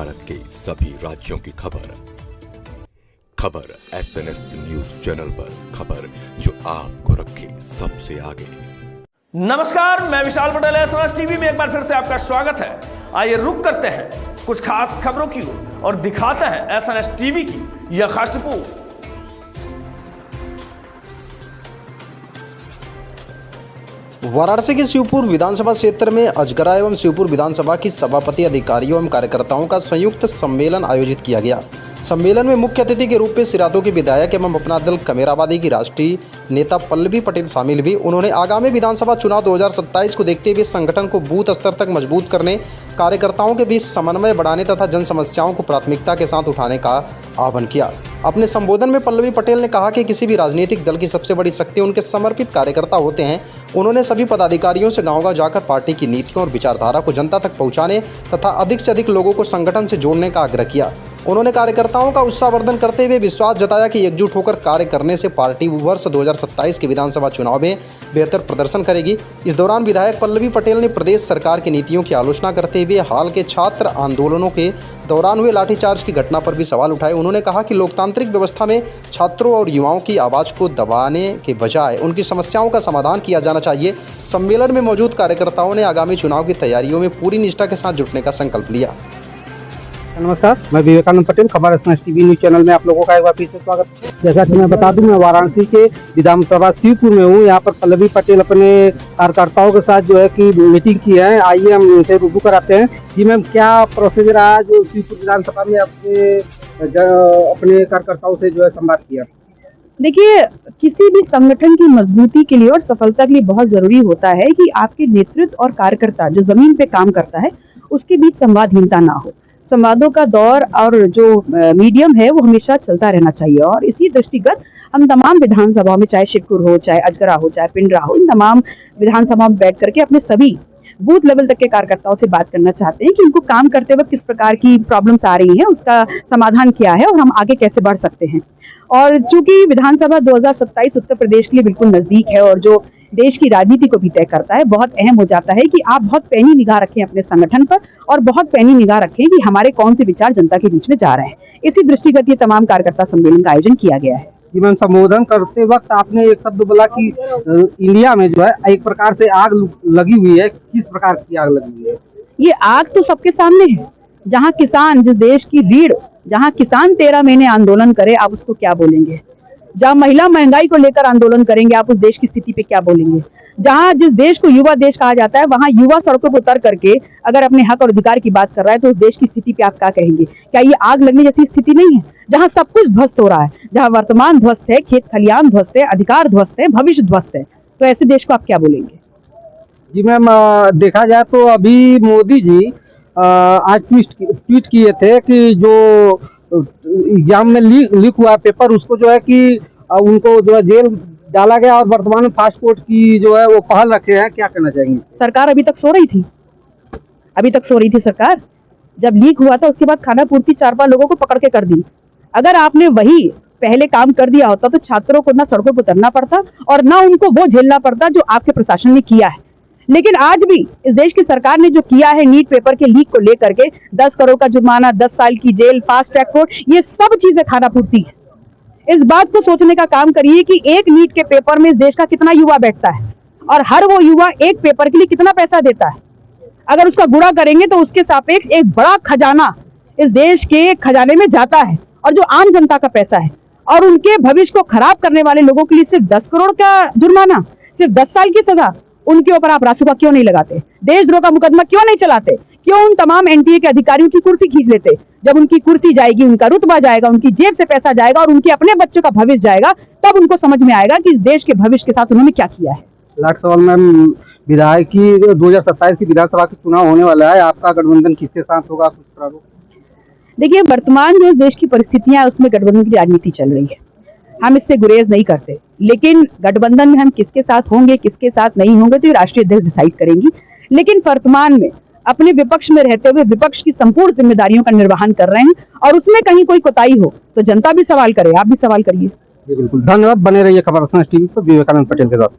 भारत के सभी राज्यों की खबर SNS न्यूज चैनल पर, खबर जो आपको रखे सबसे आगे। नमस्कार, मैं विशाल पटेल, SNS टीवी में एक बार फिर से आपका स्वागत है। आइए रुक करते हैं कुछ खास खबरों की ओर और दिखाते हैं SNS टीवी की यह खास रिपोर्ट। वाराणसी के शिवपुर विधानसभा क्षेत्र में अजगरा एवं शिवपुर विधानसभा की सभापति, अधिकारियों एवं कार्यकर्ताओं का संयुक्त सम्मेलन आयोजित किया गया। सम्मेलन में मुख्य अतिथि के रूप में सिरादू के विधायक एवं अपना दल कमेराबादी की राष्ट्रीय नेता पल्लवी पटेल शामिल हुई। उन्होंने आगामी विधानसभा चुनाव 2027 को देखते हुए संगठन को बूथ स्तर तक मजबूत करने, कार्यकर्ताओं के बीच समन्वय बढ़ाने तथा जन समस्याओं को प्राथमिकता के साथ उठाने का आह्वान किया। अपने संबोधन में पल्लवी पटेल ने कहा कि किसी भी राजनीतिक दल की सबसे बड़ी शक्ति उनके समर्पित कार्यकर्ता होते हैं। उन्होंने सभी पदाधिकारियों से गांव-गांव जाकर पार्टी की नीतियों और विचारधारा को जनता तक पहुंचाने तथा अधिक से अधिक लोगों को संगठन से जोड़ने का आग्रह किया। उन्होंने कार्यकर्ताओं का उत्साहवर्धन करते हुए विश्वास जताया कि एकजुट होकर कार्य करने से पार्टी वर्ष 2027 के विधानसभा चुनाव में बेहतर प्रदर्शन करेगी। इस दौरान विधायक पल्लवी पटेल ने प्रदेश सरकार की नीतियों की आलोचना करते हुए हाल के छात्र आंदोलनों के दौरान हुए लाठीचार्ज की घटना पर भी सवाल उठाए। उन्होंने कहा कि लोकतांत्रिक व्यवस्था में छात्रों और युवाओं की आवाज़ को दबाने के बजाय उनकी समस्याओं का समाधान किया जाना चाहिए। सम्मेलन में मौजूद कार्यकर्ताओं ने आगामी चुनाव की तैयारियों में पूरी निष्ठा के साथ जुटने का संकल्प लिया। नमस्कार, मैं विवेकानंद पटेल, खबर SNS टीवी न्यूज चैनल में आप लोगों का एक बार फिर से स्वागत है। जैसा कि मैं बता दूं, मैं वाराणसी के विधानसभा शिवपुर में हूं। यहाँ पर पल्लवी पटेल अपने कार्यकर्ताओं के साथ जो है कि मीटिंग की है। आइए हम उनसे रूबरू कराते हैं। जी मैम, क्या प्रोसीजर रहा जो शिवपुर विधानसभा में अपने कार्यकर्ताओं से जो है संवाद किया? देखिए, किसी भी संगठन की मजबूती के लिए और सफलता के लिए बहुत जरूरी होता है कि आपके नेतृत्व और कार्यकर्ता जो जमीन पे काम करता है उसके बीच संवादहीनता ना हो। संवादों का दौर और जो मीडियम है वो हमेशा चलता रहना चाहिए और इसी दृष्टिगत हम तमाम विधानसभाओं में, चाहे शिवपुर हो, चाहे अजगरा हो, चाहे पिंडरा हो, इन तमाम विधानसभाओं में बैठ करके अपने सभी बूथ लेवल तक के कार्यकर्ताओं से बात करना चाहते हैं कि उनको काम करते वक्त किस प्रकार की प्रॉब्लम्स आ रही हैं, उसका समाधान क्या है और हम आगे कैसे बढ़ सकते हैं। और चूंकि विधानसभा 2027 उत्तर प्रदेश के लिए बिल्कुल नजदीक है और जो देश की राजनीति को भी तय करता है, बहुत अहम हो जाता है कि आप बहुत पैनी निगाह रखें अपने संगठन पर और बहुत पैनी निगाह रखें कि हमारे कौन से विचार जनता के बीच में जा रहे हैं। इसी दृष्टिगत ये तमाम कार्यकर्ता सम्मेलन का आयोजन किया गया है। जीवन संबोधन करते वक्त आपने एक शब्द बोला कि इंडिया में जो है एक प्रकार से आग लगी हुई है। किस प्रकार की आग लगी हुई है? ये आग तो सबके सामने है। जहाँ किसान, जिस देश की रीढ़, जहाँ किसान 13 महीने आंदोलन करे, आप उसको क्या बोलेंगे? जहाँ महिला महंगाई को लेकर आंदोलन करेंगे, आप उस देश की स्थिति पे क्या बोलेंगे? जहाँ जिस देश को युवा देश कहा जाता है, वहाँ युवा सड़कों पर उतर करके अगर अपने हक और अधिकार की बात कर रहा है तो उस देश की स्थिति पे आप क्या कहेंगे? क्या ये आग लगने जैसी स्थिति नहीं है? जहाँ सब कुछ ध्वस्त हो रहा है, जहाँ वर्तमान ध्वस्त है, खेत खलियान ध्वस्त है, अधिकार ध्वस्त है, भविष्य ध्वस्त है, तो ऐसे देश को आप क्या बोलेंगे? जी मैम, देखा जाए तो अभी मोदी जी आज ट्वीट किए थे कि जो एग्जाम में लीक हुआ पेपर, उसको जो है कि उनको जो है जेल डाला गया और वर्तमान में पासपोर्ट की जो है वो पहल रखे हैं। क्या कहना चाहेंगे? सरकार अभी तक सो रही थी सरकार। जब लीक हुआ था उसके बाद खाना पूर्ति 4-5 लोगों को पकड़ के कर दी। अगर आपने वही पहले काम कर दिया होता तो छात्रों को ना सड़कों पर उतरना पड़ता और ना उनको वो झेलना पड़ता जो आपके प्रशासन ने किया है। लेकिन आज भी इस देश की सरकार ने जो किया है नीट पेपर के लीक को लेकर के 10 करोड़ का जुर्माना, 10 साल की जेल, फास्ट ट्रैक कोर्ट, ये सब चीजें खाना पूर्ति है। इस बात को सोचने का काम करिए कि एक नीट के पेपर में इस देश का कितना युवा बैठता है और हर वो युवा एक पेपर के लिए कितना पैसा देता है। अगर उसका गुणा करेंगे तो उसके सापेक्ष एक बड़ा खजाना इस देश के खजाने में जाता है और जो आम जनता का पैसा है, और उनके भविष्य को खराब करने वाले लोगों के लिए सिर्फ 10 करोड़ का जुर्माना, सिर्फ 10 साल की सजा, उनके ऊपर आप रासुका क्यों नहीं लगाते? देशद्रोह का मुकदमा क्यों नहीं चलाते? क्यों उन तमाम NTA के अधिकारियों की कुर्सी खींच लेते? जब उनकी कुर्सी जाएगी, उनका रुतबा जाएगा, उनकी जेब से पैसा जाएगा और उनके अपने बच्चों का भविष्य जाएगा, तब उनको समझ में आएगा कि इस देश के भविष्य के साथ उन्होंने क्या किया है। लास्ट सवाल मैम, विधायक की 2027 की विधानसभा की चुनाव होने वाला है, आपका गठबंधन किसके साथ होगा? देखिए, वर्तमान जो देश की परिस्थितियां उसमें गठबंधन की राजनीति चल रही है। हम इससे गुरेज नहीं करते, लेकिन गठबंधन में हम किसके साथ होंगे, किसके साथ नहीं होंगे तो राष्ट्रीय अध्यक्ष डिसाइड करेंगी। लेकिन वर्तमान में अपने विपक्ष में रहते हुए विपक्ष की संपूर्ण जिम्मेदारियों का निर्वहन कर रहे हैं और उसमें कहीं कोई कोताही हो तो जनता भी सवाल करे, आप भी सवाल करिए। बिल्कुल, धन्यवाद। बने रहिए खबर SNS टीवी पर विवेकानंद पटेल के साथ।